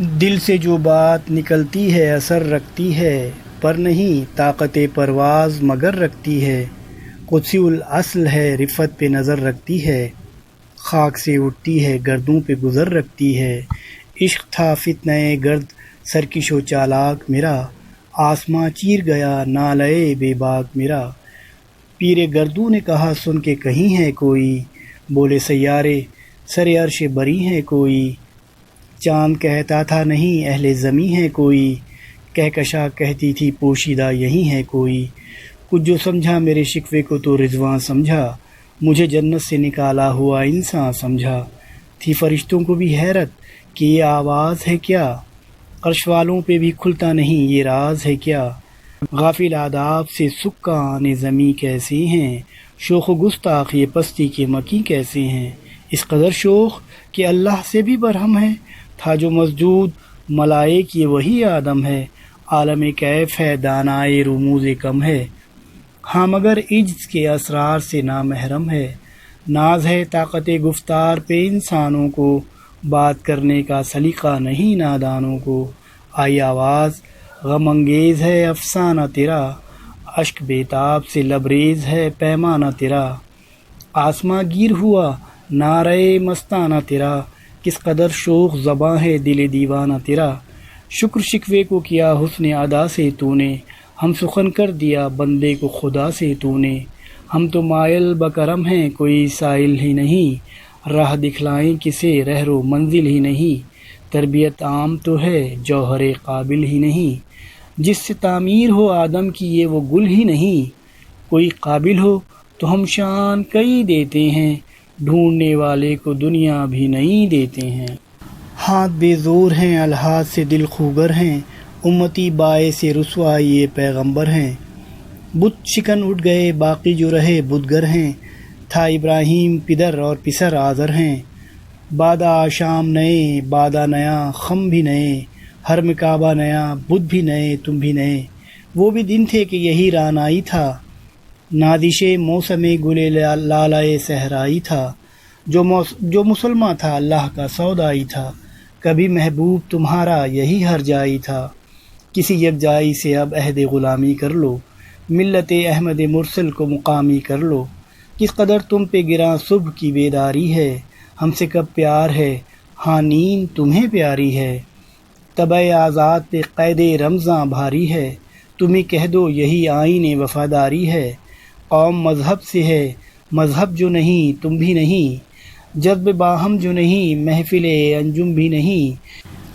دل سے جو بات نکلتی ہے اثر رکھتی ہے، پر نہیں طاقت پرواز مگر رکھتی ہے۔ قدسی الاصل ہے رفت پہ نظر رکھتی ہے، خاک سے اٹھتی ہے گردوں پہ گزر رکھتی ہے۔ عشق تھا فتنہ گرد سرکش و چالاک میرا، آسماں چیر گیا نالے بے باک میرا۔ پیر گردوں نے کہا سن کے کہیں ہے کوئی، بولے سیارے سر عرش بری ہے کوئی۔ چاند کہتا تھا نہیں اہل زمیں ہے کوئی، کہکشاں کہتی تھی پوشیدہ یہی ہے کوئی۔ کچھ جو سمجھا میرے شکوے کو تو رضواں سمجھا، مجھے جنت سے نکالا ہوا انسان سمجھا۔ تھی فرشتوں کو بھی حیرت کہ یہ آواز ہے کیا، عرش والوں پہ بھی کھلتا نہیں یہ راز ہے کیا۔ غافل آداب سے سکان زمیں کیسے ہیں، شوخ و گستاخ یہ پستی کے مکی کیسے ہیں۔ اس قدر شوخ کہ اللہ سے بھی برہم ہے، تھا جو مسجود ملائک یہ وہی آدم ہے۔ عالم کیف ہے دانائے رموز کم ہے، ہاں مگر عجز کے اسرار سے نامحرم ہے۔ ناز ہے طاقت گفتار پہ انسانوں کو، بات کرنے کا سلیقہ نہیں نادانوں کو۔ آئی آواز غم انگیز ہے افسانہ تیرا، اشک بیتاب سے لبریز ہے پیمانہ تیرا۔ آسماں گیر ہوا نعرہ مستانہ تیرا، کس قدر شوخ زباں ہے دل دیوانہ تیرا۔ شکر شکوے کو کیا حسن ادا سے تو نے، ہم سخن کر دیا بندے کو خدا سے تو نے۔ ہم تو مائل بکرم ہیں کوئی سائل ہی نہیں، راہ دکھلائیں کسے رہرو منزل ہی نہیں۔ تربیت عام تو ہے جوہر قابل ہی نہیں، جس سے تعمیر ہو آدم کی یہ وہ گل ہی نہیں۔ کوئی قابل ہو تو ہم شان کئی دیتے ہیں، ڈھونڈنے والے کو دنیا بھی نہیں دیتے ہیں۔ ہاتھ بے زور ہیں الحاظ سے دل خوگر ہیں، امتی باعث رسوائی یہ پیغمبر ہیں۔ بت شکن اٹھ گئے باقی جو رہے بتگر ہیں، تھا ابراہیم پدر اور پسر آزر ہیں۔ بادہ آشام نئے بادہ نیا خم بھی نئے، حرم کعبہ نیا بت بھی نئے تم بھی نئے۔ وہ بھی دن تھے کہ یہی رعنائی تھا، نادش موسم گل لالائے صحرائی تھا۔ جو مسلمان تھا اللہ کا سودائی تھا، کبھی محبوب تمہارا یہی ہر جائی تھا۔ کسی یکجائی سے اب عہد غلامی کر لو، ملت احمد مرسل کو مقامی کر لو۔ کس قدر تم پہ گراں صبح کی بیداری ہے، ہم سے کب پیار ہے ہاں نیند تمہیں پیاری ہے۔ طبع آزاد پہ قید رمضاں بھاری ہے، تمہیں کہہ دو یہی آئین وفاداری ہے۔ قوم مذہب سے ہے مذہب جو نہیں تم بھی نہیں، جذب باہم جو نہیں محفل انجم بھی نہیں۔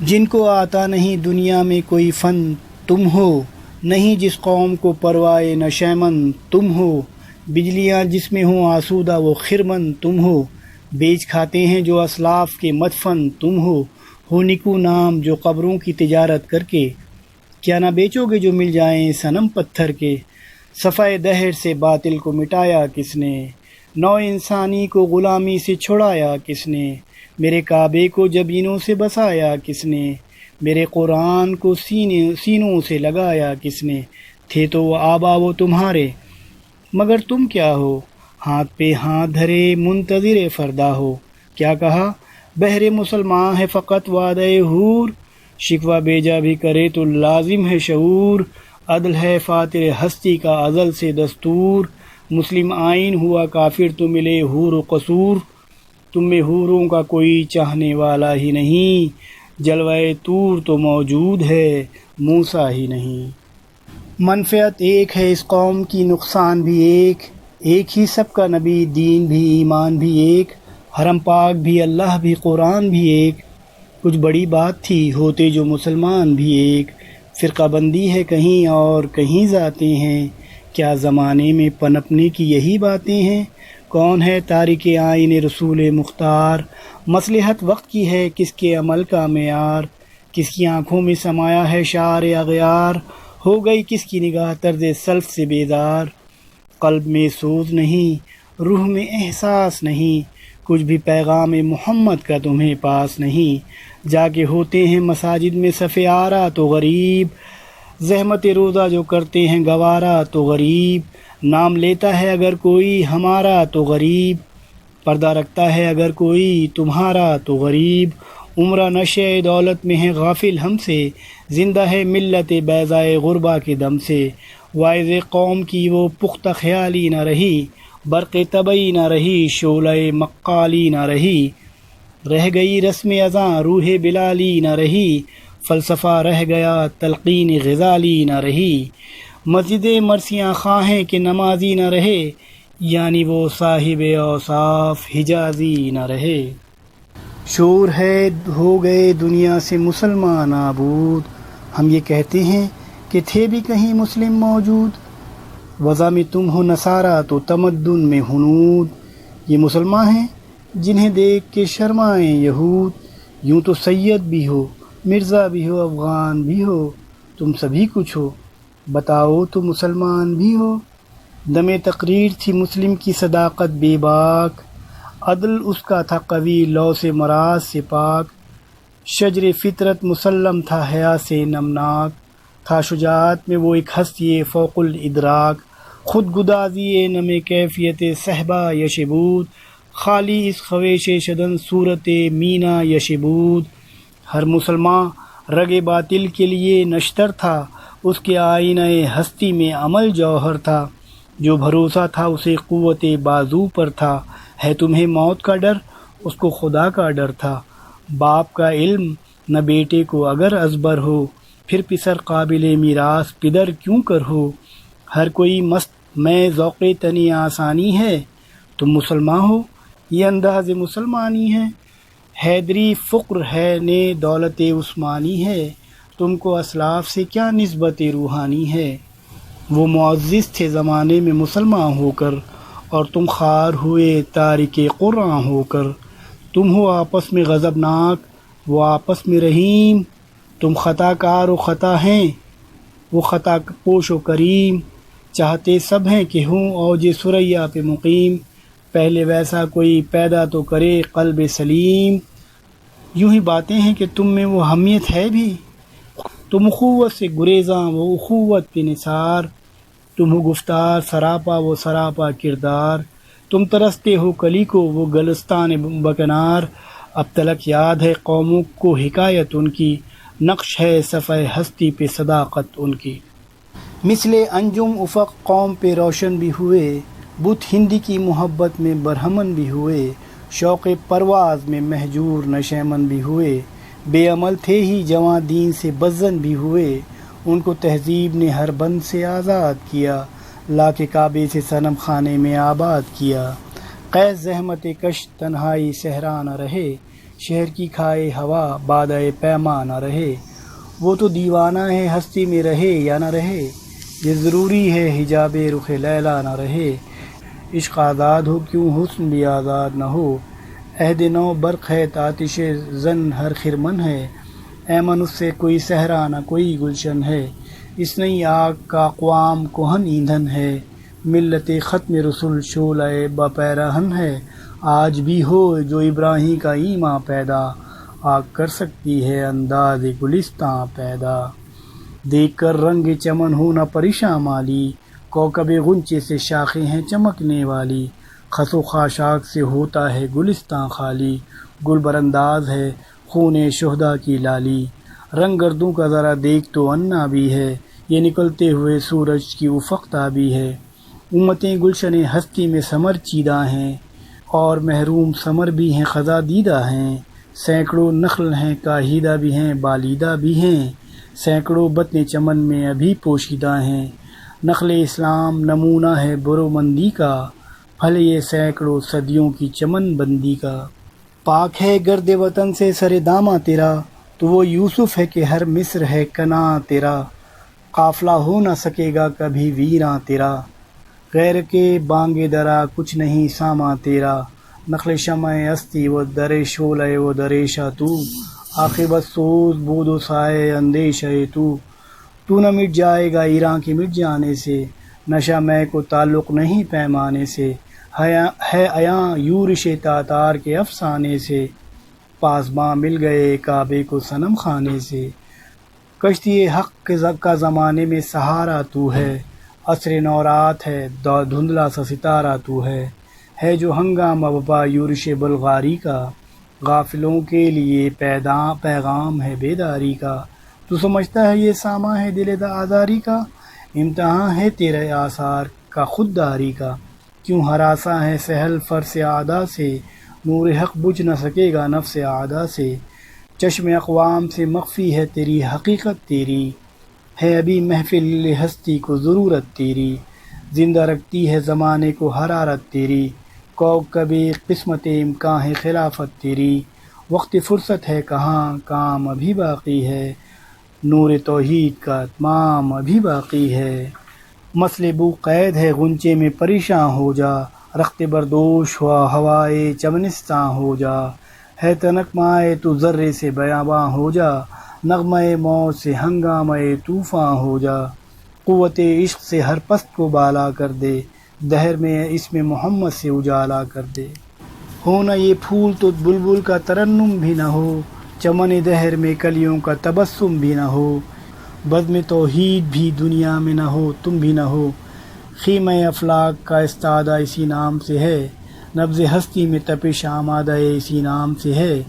جن کو آتا نہیں دنیا میں کوئی فن تم ہو، نہیں جس قوم کو پروائے نشیمن تم ہو۔ بجلیاں جس میں ہوں آسودہ وہ خرمن تم ہو، بیچ کھاتے ہیں جو اسلاف کے مدفن تم ہو نکو نام جو قبروں کی تجارت کر کے، کیا نہ بیچو گے جو مل جائیں صنم پتھر کے۔ صفحہ دہر سے باطل کو مٹایا کس نے، نو انسانی کو غلامی سے چھڑایا کس نے۔ میرے کعبے کو جبینوں سے بسایا کس نے، میرے قرآن کو سینوں سے لگایا کس نے۔ تھے تو وہ آبا وہ تمہارے، مگر تم کیا ہو، ہاتھ پہ ہاتھ دھرے منتظر فردا ہو۔ کیا کہا بہر مسلمان ہے فقط وعدہ حور، شکوہ بیجا بھی کرے تو لازم ہے شعور۔ عدل ہے فاتر ہستی کا ازل سے دستور، مسلم آئین ہوا کافر تو ملے حور و قصور۔ تم میں حوروں کا کوئی چاہنے والا ہی نہیں، جلوہ طور تو موجود ہے موسیٰ ہی نہیں۔ منفعت ایک ہے اس قوم کی نقصان بھی ایک ہی سب کا نبی دین بھی ایمان بھی ایک، حرم پاک بھی اللہ بھی قرآن بھی ایک۔ کچھ بڑی بات تھی ہوتے جو مسلمان بھی ایک، فرقہ بندی ہے کہیں اور کہیں ذاتیں ہیں، کیا زمانے میں پنپنے کی یہی باتیں ہیں۔ کون ہے تارک آئین رسول مختار، مصلحت وقت کی ہے کس کے عمل کا معیار۔ کس کی آنکھوں میں سمایا ہے شعر اغیار، ہو گئی کس کی نگاہ طرز سلف سے بیدار۔ قلب میں سوز نہیں روح میں احساس نہیں، کچھ بھی پیغام محمد کا تمہیں پاس نہیں۔ جا کے ہوتے ہیں مساجد میں صف آرا تو غریب، زحمت روزہ جو کرتے ہیں گوارا تو غریب۔ نام لیتا ہے اگر کوئی ہمارا تو غریب، پردہ رکھتا ہے اگر کوئی تمہارا تو غریب۔ عمرہ نشے دولت میں ہے غافل ہم سے، زندہ ہے ملت بیضائے غربا کے دم سے، واعظ قوم کی وہ پختہ خیالی نہ رہی، برق طبعی نہ رہی، شعلہ مقالی نہ رہی، رہ گئی رسم اذاں روح بلالی نہ رہی، فلسفہ رہ گیا تلقین غزالی نہ رہی، مسجد مرثیاں خواہیں کہ نمازی نہ رہے، یعنی وہ صاحب اوصاف حجازی نہ رہے۔ شور ہے ہو گئے دنیا سے مسلمان نابود، ہم یہ کہتے ہیں کہ تھے بھی کہیں مسلم موجود، وضع میں تم ہو نصارہ تو تمدن میں ہنود، یہ مسلمان ہیں جنہیں دیکھ کے شرمائیں یہود، یوں تو سید بھی ہو مرزا بھی ہو افغان بھی ہو، تم سبھی کچھ ہو بتاؤ تو مسلمان بھی ہو۔ دم تقریر تھی مسلم کی صداقت بے باک، عدل اس کا تھا قوی لو سے مراز سے پاک، شجر فطرت مسلم تھا حیا سے نمناک، تھا شجاعت میں وہ ایک ہستی فوق الادراک، خود گدازی نم کیفیت صحبہ یشبود، خالی اس خویش شدن صورت مینا یشبود، ہر مسلمان رگ باطل کے لیے نشتر تھا، اس کے آئینہ ہستی میں عمل جوہر تھا، جو بھروسہ تھا اسے قوت بازو پر تھا، ہے تمہیں موت کا ڈر اس کو خدا کا ڈر تھا، باپ کا علم نہ بیٹے کو اگر ازبر ہو، پھر پسر قابل میراث پدر کیوں کر ہو، ہر کوئی مست میں ذوق تنی آسانی ہے، تم مسلمان ہو یہ انداز مسلمانی ہے، حیدری فقر ہے نے دولت عثمانی ہے، تم کو اسلاف سے کیا نسبت روحانی ہے، وہ معزز تھے زمانے میں مسلمان ہو کر، اور تم خوار ہوئے تارک قرآن ہو کر، تم ہو آپس میں غضبناک وہ آپس میں رحیم، تم خطا کار و خطا ہیں وہ خطا پوش و کریم، چاہتے سب ہیں کہ ہوں اوج ثریا پہ مقیم، پہلے ویسا کوئی پیدا تو کرے قلب سلیم، یوں ہی باتیں ہیں کہ تم میں وہ اہمیت ہے بھی، تم اخوت سے گریزاں وہ اخوت پہ نثار، تم ہو گفتار سراپا وہ سراپا کردار، تم ترستے ہو کلی کو وہ گلستان بکنار، اب تلک یاد ہے قوموں کو حکایت ان کی، نقش ہے صفحہ ہستی پہ صداقت ان کی، مثل انجم افق قوم پہ روشن بھی ہوئے، بت ہندی کی محبت میں برہمن بھی ہوئے، شوق پرواز میں مہجور نشیمن بھی ہوئے، بے عمل تھے ہی جواں دین سے بزن بھی ہوئے، ان کو تہذیب نے ہر بند سے آزاد کیا، لا کے کعبے سے صنم خانے میں آباد کیا، قید زحمت کش تنہائی صحرا نہ رہے، شہر کی کھائے ہوا بادۂ پیما نہ رہے، وہ تو دیوانہ ہے ہستی میں رہے یا نہ رہے، یہ ضروری ہے حجاب رخ لیلا نہ رہے، عشق آزاد ہو کیوں حسن بھی آزاد نہ ہو، عہد نو برق ہے آتش زن ہر خرمن ہے، ایمن اس سے کوئی صحرا نہ کوئی گلشن ہے، اس نئی آگ کا اقوام کہن ایندھن ہے، ملت ختم رسول شعلہ بپیراہن ہے، آج بھی ہو جو ابراہیم کا ایماں پیدا، آگ کر سکتی ہے انداز گلستاں پیدا، دیکھ کر رنگ چمن ہو نہ پریشاں مالی، کوکب غنچے سے شاخیں ہیں چمکنے والی، خس و خاشاک سے ہوتا ہے گلستاں خالی، گل برانداز ہے خون شہداء کی لالی، رنگ گردوں کا ذرا دیکھ تو انا بھی ہے، یہ نکلتے ہوئے سورج کی افق تابی ہے، امتیں گلشن ہستی میں ثمر چیدہ ہیں، اور محروم ثمر بھی ہیں خزاں دیدہ ہیں، سینکڑوں نخل ہیں کاہیدہ بھی ہیں بالیدہ بھی ہیں، سینکڑوں بطن چمن میں ابھی پوشیدہ ہیں، نخل اسلام نمونہ ہے برومندی کا، پھل یہ سینکڑوں صدیوں کی چمن بندی کا، پاک ہے گرد وطن سے سر داماں تیرا، تو وہ یوسف ہے کہ ہر مصر ہے کناں تیرا، قافلہ ہو نہ سکے گا کبھی ویراں تیرا، غیر کے بانگ درا کچھ نہیں ساماں تیرا، نخل شمع استی و در شعلہ و دریشہ تو، عاقبت سوز بود و سائے اندیشہ تو نہ مٹ جائے گا ایراں کے مٹ جانے سے، نشہ میں کو تعلق نہیں پیمانے سے، ہے عیاں یورش تاتار کے افسانے سے، پاسباں مل گئے کعبے کو صنم خانے سے، کشتی حق کا زمانے میں سہارا تو ہے، عصر نورات ہے دھندلا سا ستارہ تو ہے جو ہنگامہ بپا یورش بلغاری کا، غافلوں کے لیے پیغام ہے بیداری کا، تو سمجھتا ہے یہ ساما ہے دل آزاری کا، امتحان ہے تیرے آثار کا خودداری کا، کیوں ہراساں ہے سہل فرس عادا سے، نور حق بجھ نہ سکے گا نفس عادا سے، چشم اقوام سے مخفی ہے تیری حقیقت تیری، ہے ابھی محفل ہستی کو ضرورت تیری، زندہ رکھتی ہے زمانے کو حرارت تیری، کوکب قسمت امکان ہے خلافت تیری، وقت فرصت ہے کہاں کام ابھی باقی ہے، نور توحید کا اتمام ابھی باقی ہے، مصلبو قید ہے غنچے میں پریشاں ہو جا، رخت بردوش ہوا ہوائے چمنستاں ہو جا، ہے تنک مائے تو ذرے سے بیاباں ہو جا، نغمہ موت سے ہنگامہ طوفاں ہو جا، قوت عشق سے ہر پست کو بالا کر دے، دہر میں اس میں محمد سے اجالا کر دے، ہو نہ یہ پھول تو بلبل کا ترنم بھی نہ ہو، چمن دہر میں کلیوں کا تبسم بھی نہ ہو، بزم توحید بھی دنیا میں نہ ہو تم بھی نہ ہو، خیمہ افلاک کا استادہ اسی نام سے ہے، نبض ہستی میں تپش آمادہ اسی نام سے ہے،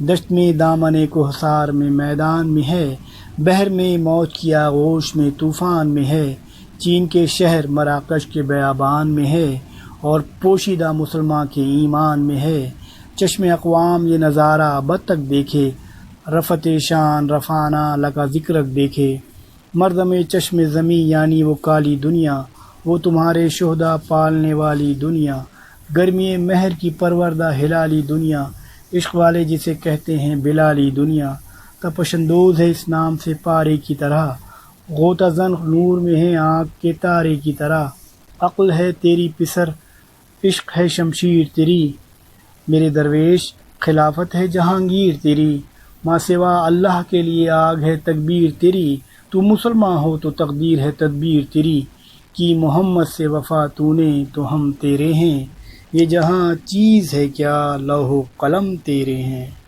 دشت میں دامن کوہسار میں میدان میں ہے، بحر میں موت کی آغوش میں طوفان میں ہے، چین کے شہر مراکش کے بیابان میں ہے، اور پوشیدہ مسلمان کے ایمان میں ہے، چشم اقوام یہ نظارہ ابد تک دیکھے، رفت شان رفانہ لکا ذکرک دیکھے، مردم چشم زمیں یعنی وہ کالی دنیا، وہ تمہارے شہداء پالنے والی دنیا، گرمی مہر کی پروردہ ہلالی دنیا، عشق والے جسے کہتے ہیں بلالی دنیا، تپش اندوز ہے اس نام سے پارے کی طرح، غوطہ زن نور میں ہے آنکھ کے تارے کی طرح، عقل ہے تیری پسر عشق ہے شمشیر تیری، میرے درویش خلافت ہے جہانگیر تیری، ماں سوا اللہ کے لیے آگ ہے تکبیر تیری، تو مسلمان ہو تو تقدیر ہے تدبیر تیری، کی محمد سے وفا تو نے تو ہم تیرے ہیں، یہ جہاں چیز ہے کیا لوح و قلم تیرے ہیں۔